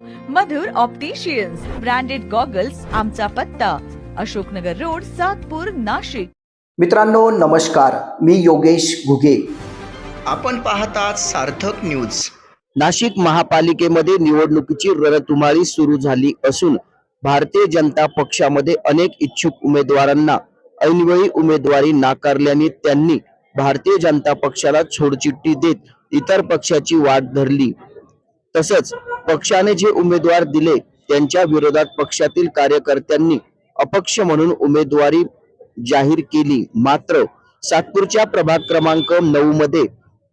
मधुर opticians branded goggles आमचा पत्ता Ashoknagar road Satpur Nashik. मित्रांनो नमस्कार, मी योगेश घुगे। आपण पाहतात सार्थक न्यूज। नाशिक महापालिकेमध्ये निवडणुकीची रणधुमाळी सुरू झाली असून भारतीय जनता पक्षामध्ये अनेक इच्छुक उमेदवारांना ऐनवेळी उमेदवारी नाकारल्याने त्यांनी भारतीय जनता पक्षाला छोडचिठ्ठी देत इतर पक्षाची वाट धरली। तसंच पक्षाने जे उमेदवार दिले त्यांच्या विरोधात पक्षातील कार्यकर्त्यांनी अपक्ष म्हणून उमेदवारी जाहीर केली। मात्र सातपूरच्या प्रभाग क्रमांक 9 मध्ये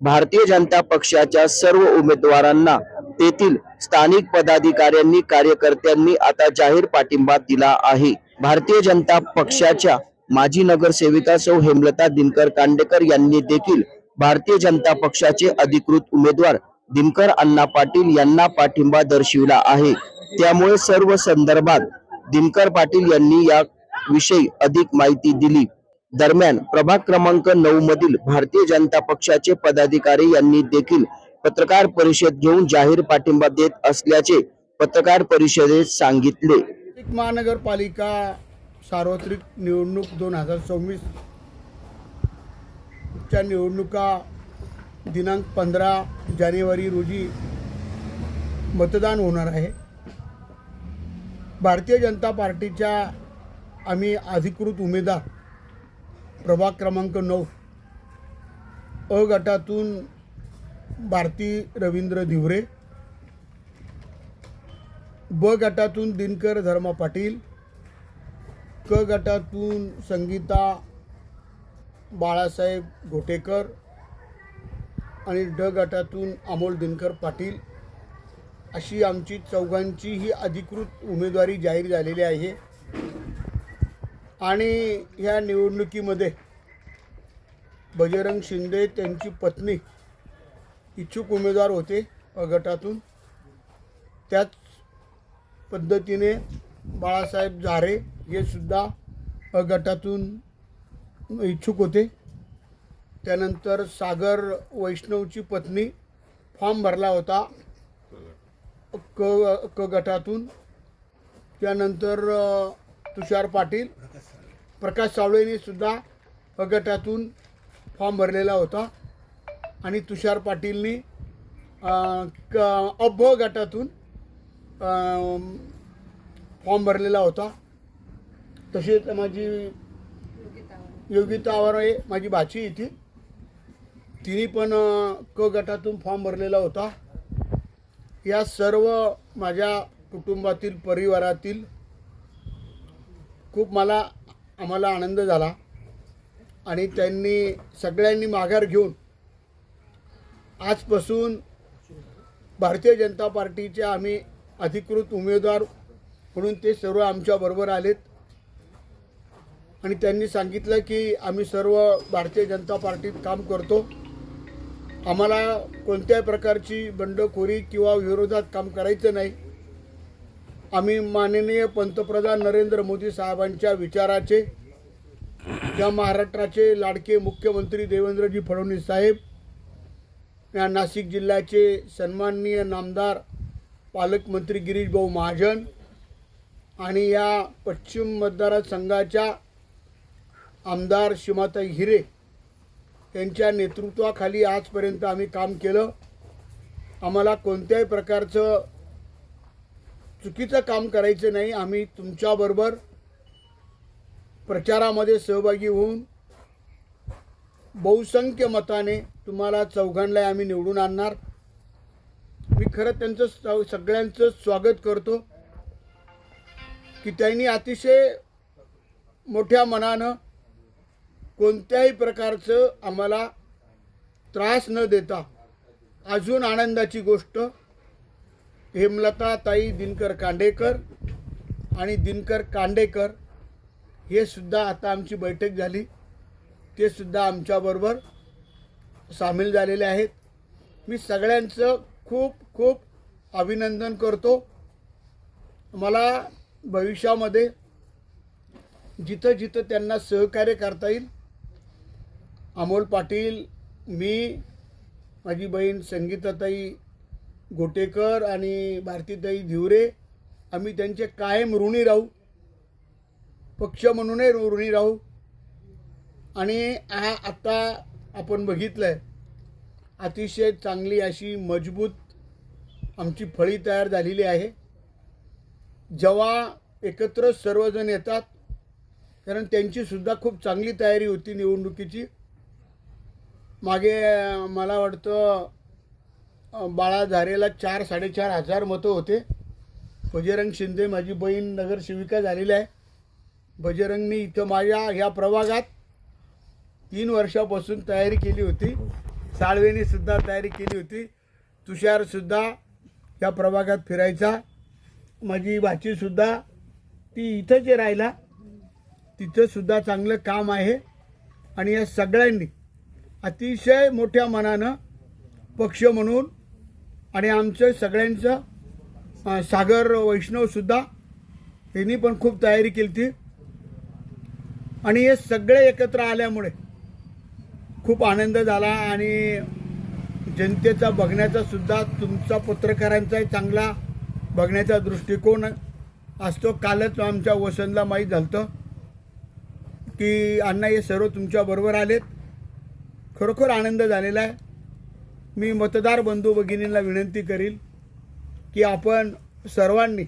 भारतीय जनता पक्षाच्या सर्व उमेदवारांना तेथील स्थानिक पदाधिकाऱ्यांनी कार्यकर्त्यांनी आता जाहीर पाठिंबा दिला आहे। भारतीय जनता पक्षाच्या माजी नगरसेविका सौ हेमलता दिनकर कांडेकर यांनी देखील भारतीय जनता पक्षाचे अधिकृत उमेदवार दिनकर अण्णा पाटील यांना पाठिंबा दर्शविला आहे। त्यामुळे सर्व संदर्भात दिनकर पाटील यांनी या विषयी अधिक माहिती दिली। दरम्यान प्रभाग क्रमांक 9 मधील भारतीय जनता पक्षाचे पदाधिकारी यांनी देखील पत्रकार परिषद घेऊन जाहीर पाठिंबा देत असल्याचे पत्रकार परिषदेत सांगितले। नाशिक महानगरपालिका सार्वत्रिक निवडणूक 2024 च्या निवडणुका दिनांक 15 जानेवारी रोजी मतदान होणार आहे। भारतीय जनता पार्टीच्या आम्ही अधिकृत उमेदवार प्रभाग क्रमांक 9 अ गटातून भारती रवींद्र धिवरे, ब गटातून दिनकर धर्मा पाटील, क गटातून संगीता बाळासाहेब घोटेकर आणि ड गटातून अमोल दिनकर पाटील अशी आमची चौघांची ही अधिकृत उमेदवारी जाहीर झालेली आहे। आणि ह्या निवडणुकीमध्ये बजरंग शिंदे त्यांची पत्नी इच्छुक उमेदवार होते अ गटातून। त्याच पद्धतीने बाळासाहेब झारे हे सुद्धा अ गटातून इच्छुक होते। त्यानंतर सागर वैष्णवची पत्नी फॉर्म भरला होता क गटातून। त्यानंतर तुषार पाटील, प्रकाश सावळेंनी सुद्धा अ गटातून फॉर्म भरलेला होता आणि तुषार पाटीलनी अ गटातून फॉर्म भरलेला होता। तसेच माझी योगिता आवारे माझी भाची इथे तिने पण क गटातून फॉर्म भरलेला होता। या सर्व माझ्या कुटुंबातील परिवारातील खूप आम्हाला आनंद झाला आणि त्यांनी सगळ्यांनी माघार घेऊन आजपासून भारतीय जनता पार्टीचे आम्ही अधिकृत उमेदवार म्हणून ते सर्व आमच्याबरोबर आलेत आणि त्यांनी सांगितलं की आम्ही सर्व भारतीय जनता पार्टीत काम करतो। आम्हाला कोणत्याही प्रकारची बंडखोरी किंवा विरोधात काम करायचं नाही। आम्ही माननीय पंतप्रधान नरेंद्र मोदी साहेबांच्या विचाराचे, या महाराष्ट्राचे लाडके मुख्यमंत्री देवेंद्रजी फडणवीस साहेब, या नाशिक जिल्ह्याचे सन्माननीय नामदार पालकमंत्री गिरीश भाऊ महाजन आणि या पश्चिम मतदारसंघाच्या आमदार सीमाताई हिरे यांच्या नेतृत्वाखाली आजपर्यंत आम्ही काम केलं। आम्हाला कोणत्याही प्रकारचं चुकीचं काम करायचं नाही। आम्ही तुमच्याबरोबर प्रचारामध्ये सहभागी होऊन बहुसंख्य मताने तुम्हाला चौघांना आम्ही निवडून आणणार। मी खरं त्यांचं सगळ्यांचं स्वागत करतो की त्यांनी अतिशय मोठ्या मनानं कोणत्याही प्रकारचं आम्हाला त्रास न देता, अजून आनंदाची गोष्ट हेमलता ताई दिनकर कांडेकर आणि दिनकर कांडेकर हे सुद्धा आता आमची बैठक झाली, ते सुद्धा आमच्याबरोबर सामील झालेले आहेत। मी सगळ्यांचं खूप खूप अभिनंदन करतो। मला भविष्यामध्ये जिथं जिथं त्यांना सहकार्य करता येईल, अमोल पाटील, मी, माझी बहीण संगीताताई गोटेकर आणि भारतीताई धिवरे आम्ही त्यांचे कायम ऋणी राहू, पक्ष म्हणूनही ऋणी राहू. आणि हा आता आपण बघितलं आहे अतिशय चांगली अशी मजबूत आमची फळी तयार झालेली आहे. जेव्हा एकत्र सर्वजण येतात, कारण त्यांचीसुद्धा खूप चांगली तयारी होती निवडणुकीची. मागे मला वाटतं बाळा झारेला 4-4.5 मतं होते. बजरंग शिंदे माझी बहीण नगरसेविका झालेली आहे. बजरंगनी इथं माझ्या ह्या प्रभागात 3 वर्षापासून तयारी केली होती. साळवेने सुद्धा तयारी केली होती. तुषारसुद्धा या प्रभागात फिरायचा. माझी भाचीसुद्धा ती इथंच राहिला, तिथंसुद्धा चांगलं काम आहे. आणि या सगळ्यांनी अतिशय मोठ्या मनानं पक्ष म्हणून आणि आमचं सगळ्यांचं सागर वैष्णवसुद्धा यांनी पण खूप तयारी केली होती. आणि हे सगळे एकत्र आल्यामुळे खूप आनंद झाला. आणि जनतेचा बघण्याचा सुद्धा तुमचा पत्रकारांचाही चांगला बघण्याचा दृष्टिकोन असतो. कालच आमच्या वसंतला माहीत झालं होतं की अण्णा हे सर्व तुमच्याबरोबर आलेत. खरोखर आनंद झालेला आहे. मी मतदार बंधू भगिनींना विनंती करील की आपण सर्वांनी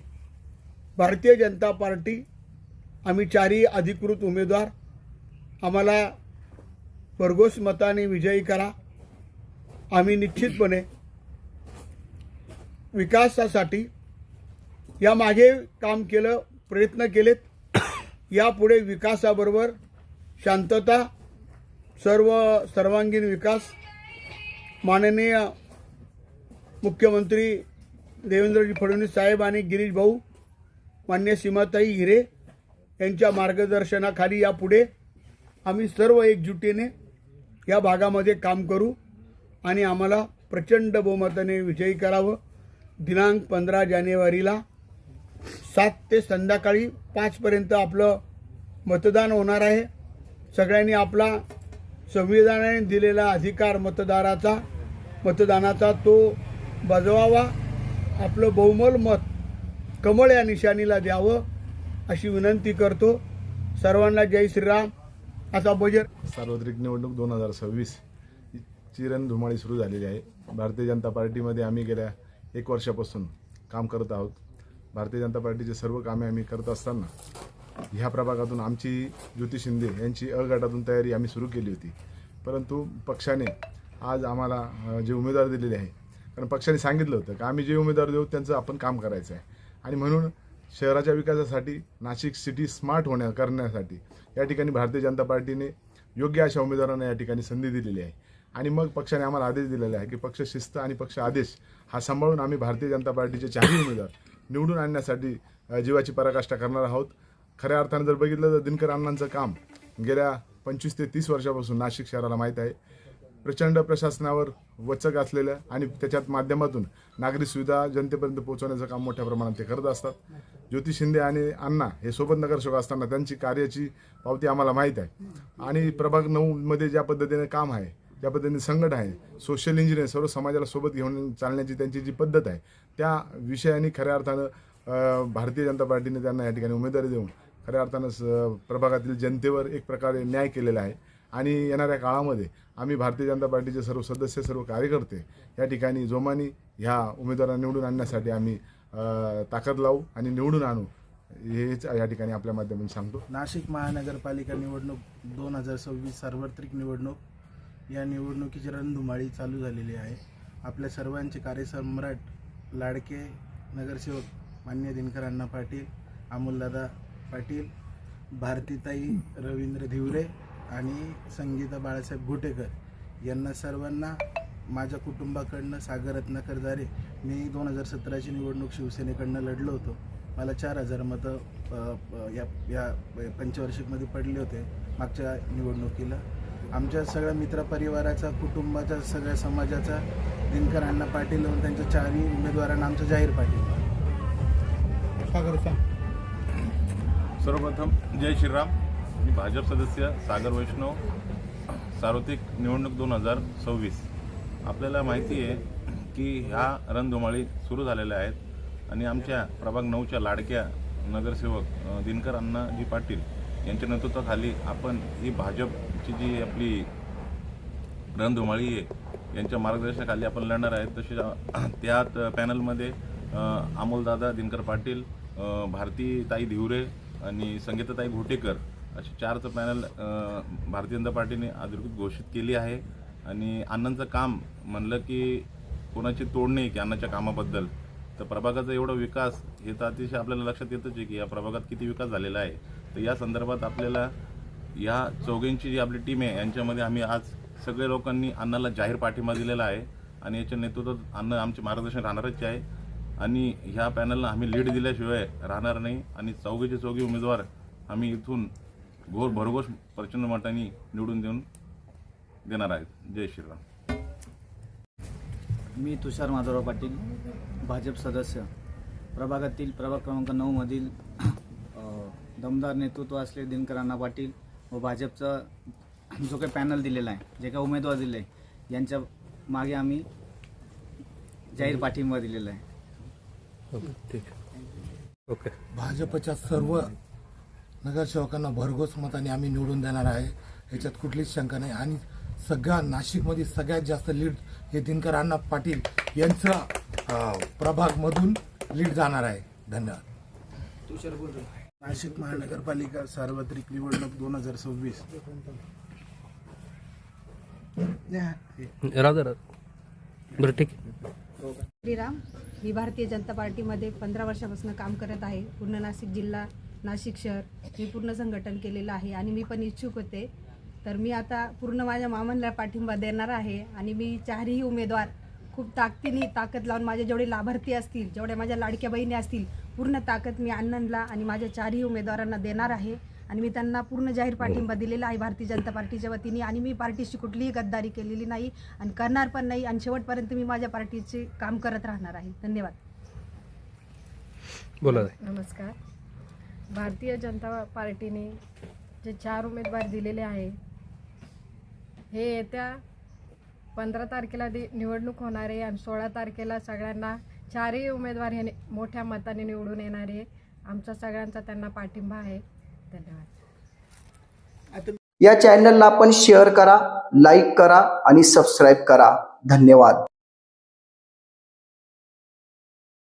भारतीय जनता पार्टी, आम्ही 4ही अधिकृत उमेदवार, आम्हाला भरघोस मताने विजयी करा. आम्ही निश्चितपणे विकासासाठी यामागे काम केलं, प्रयत्न केलेत. यापुढे विकासाबरोबर शांतता, सर्वांगीण विकास माननीय मुख्यमंत्री देवेंद्रजी फडणवीस साहेब आणि गिरीश भाऊ, मान्य सीमाताई हिरे यांच्या मार्गदर्शनाखाली यापुढे आम्ही सर्व एकजुटीने या भागामध्ये काम करू आणि आम्हाला प्रचंड बहुमताने विजयी करावं. दिनांक 15 जानेवारीला 7 ते संध्याकाळी 5 पर्यंत आपलं मतदान होणार आहे. सगळ्यांनी आपला संविधानाने दिलेला अधिकार मतदानाचा तो बजवावा. आपलं बहुमोल मत कमळ या निशाणीला द्यावं अशी विनंती करतो. सर्वांना जय श्रीराम. आता सार्वत्रिक निवडणूक 2026 ची रणधुमाळी सुरू झालेली आहे. भारतीय जनता पार्टीमध्ये आम्ही गेल्या 1 वर्षापासून काम करत आहोत. भारतीय जनता पार्टीचे सर्व कामे आम्ही करत असताना ह्या प्रभागातून आमची ज्योती शिंदे यांची अ गटातून तयारी आम्ही सुरू केली होती. परंतु पक्षाने आज आम्हाला जे उमेदवार दिलेले आहे, कारण पक्षाने सांगितलं होतं की आम्ही जे उमेदवार देऊ त्यांचं आपण काम करायचं आहे. आणि म्हणून शहराच्या विकासासाठी, नाशिक सिटी स्मार्ट करण्यासाठी या ठिकाणी भारतीय जनता पार्टीने योग्य अशा उमेदवारांना या ठिकाणी संधी दिलेली आहे. आणि मग पक्षाने आम्हाला आदेश दिलेला आहे की पक्ष शिस्त आणि पक्ष आदेश हा सांभाळून आम्ही भारतीय जनता पार्टीचे 4ही उमेदवार निवडून आणण्यासाठी जीवाची पराकाष्ठा करणार आहोत. खऱ्या अर्थानं जर बघितलं तर दिनकर अण्णांचं काम गेल्या 25 ते 30 वर्षापासून नाशिक शहराला माहीत आहे. प्रचंड प्रशासनावर वचक असलेलं आणि त्याच्यात माध्यमातून नागरी सुविधा जनतेपर्यंत पोहोचवण्याचं काम मोठ्या प्रमाणात ते करत असतात. ज्योती शिंदे आणि अण्णा हे सोबत नगरसेवक असताना त्यांची कार्याची पावती आम्हाला माहीत आहे. आणि प्रभाग 9मध्ये ज्या पद्धतीने काम आहे, ज्या पद्धतीने संघट आहे, सोशल इंजिनियर, सर्व समाजाला सोबत घेऊन चालण्याची त्यांची जी पद्धत आहे, त्या विषयाने खऱ्या अर्थानं भारतीय जनता पार्टीने त्यांना या ठिकाणी उमेदवारी देऊन खऱ्या अर्थानं प्रभागातील जनतेवर एक प्रकारे न्याय केलेला आहे. आणि येणाऱ्या काळामध्ये आम्ही भारतीय जनता पार्टीचे सर्व सदस्य, सर्व कार्यकर्ते या ठिकाणी जोमानी ह्या उमेदवारांना निवडून आणण्यासाठी आम्ही ताकद लावू आणि निवडून आणू, हेच या ठिकाणी आपल्या माध्यमातून सांगतो. नाशिक महानगरपालिका निवडणूक 2026 सार्वत्रिक निवडणूक, या निवडणुकीची रणधुमाळी चालू झालेली आहे. आपल्या सर्वांचे कार्यसम्राट, लाडके नगरसेवक मान्य दिनकर अण्णा पाटील, अमोलदादा पाटील, भारतीताई रवींद्र धिवरे आणि संगीता बाळासाहेब गोटेकर यांना सर्वांना माझ्या कुटुंबाकडनं, सागर रत्नाकरदारे, मी 2017ची निवडणूक शिवसेनेकडनं लढलो होतो. मला 4000 मतं या पंचवार्षिकमध्ये पडले होते मागच्या निवडणुकीला. आमच्या सगळ्या मित्रपरिवाराचा, कुटुंबाचा, सगळ्या समाजाचा दिनकर अण्णा पाटील व त्यांच्या 4ही उमेदवारांना आमचा जाहीर पाठिंबा. सर्वप्रथम जय श्रीराम. मी भाजप सदस्य सागर वैष्णव, सार्वत्रिक निवडणूक 2026. आपल्याला माहिती आहे की ह्या रणधुमाळी सुरू झालेल्या आहेत आणि आमच्या प्रभाग 9च्या लाडक्या नगरसेवक दिनकर अण्णाजी पाटील यांच्या नेतृत्वाखाली आपण ही भाजपची जी आपली रणधुमाळी आहे यांच्या मार्गदर्शनाखाली आपण लढणार आहेत. तसे त्यात पॅनलमध्ये अमोलदादा दिनकर पाटील, भारतीताई धिवरे आणि संगीताताई घोटेकर असे 4चं पॅनल भारतीय जनता पार्टीने अधिकृत घोषित केली आहे. आणि अण्णांचं काम म्हणलं की कोणाची तोड नाही की अण्णाच्या कामाबद्दल. तर प्रभागाचा एवढा विकास हे तर अतिशय आपल्याला लक्षात येतच आहे की या प्रभागात किती विकास झालेला आहे. तर या संदर्भात आपल्याला या चौघींची जी आपली टीम आहे यांच्यामध्ये आम्ही आज सगळे लोकांनी अण्णाला जाहीर पाठिंबा दिलेला आहे आणि याच्या नेतृत्वात अण्णा आमचे मार्गदर्शन राहणारच आहे आणि ह्या पॅनलला आम्ही लीड दिल्याशिवाय राहणार नाही. आणि चौघीचे चौघी उमेदवार आम्ही इथून भरघोस प्रचंड मतांनी निवडून देणार आहेत. जय श्रीराम. मी तुषार माधवराव पाटील, भाजप सदस्य, प्रभागातील प्रभाग क्रमांक 9मधील दमदार नेतृत्व असलेले दिनकर अण्णा पाटील व भाजपचा जो काही पॅनल दिलेला आहे, जे काही उमेदवार दिले आहे, यांच्या मागे आम्ही जाहीर पाठिंबा दिलेला आहे. ओके. भाजपच्या सर्व नगरसेवकांना भरघोस मताने आम्ही निवडून देणार आहे, ह्याच्यात कुठलीच शंका नाही. आणि सगळ्या नाशिकमध्ये सगळ्यात जास्त लीड हे दिनकर अण्णा पाटील यांचं प्रभागमधून लीड जाणार आहे. धन्यवाद. नाशिक महानगरपालिका सार्वत्रिक निवडणूक 2026. श्रीराम. मी भारतीय जनता पार्टीमध्ये 15 वर्षापासून काम करत आहे. पूर्ण नाशिक जिल्हा, नाशिक शहर मी पूर्ण संघटन केलेलं आहे आणि मी पण इच्छुक होते. तर मी आता पूर्ण माझ्या मामांना पाठिंबा देणार आहे आणि मी 4ही उमेदवार खूप ताकद लावून माझे जेवढे लाभार्थी असतील, जेवढ्या माझ्या लाडक्या बहिणी असतील, पूर्ण ताकद मी अण्णांना आणि माझ्या 4ही उमेदवारांना देणार आहे आणि मी त्यांना पूर्ण जाहीर पाठिंबा दिलेला आहे भारतीय जनता पार्टीच्या वतीने. आणि मी पार्टीशी कुठलीही गद्दारी केलेली नाही आणि करणार पण नाही आणि शेवटपर्यंत मी माझ्या पार्टीचे काम करत राहणार आहे. धन्यवाद. बोला. नमस्कार. भारतीय जनता पार्टीने जे 4 उमेदवार दिलेले आहे, हे येत्या 15 तारखेला निवडणूक होणार आहे आणि 16 तारखेला सगळ्यांना 4ही उमेदवार हे मोठ्या मताने निवडून येणार आहे. आमचा सगळ्यांचा त्यांना पाठिंबा आहे. धन्यवाद. या चॅनलला आपण शेअर करा, लाईक करा आणि सबस्क्राईब करा. धन्यवाद.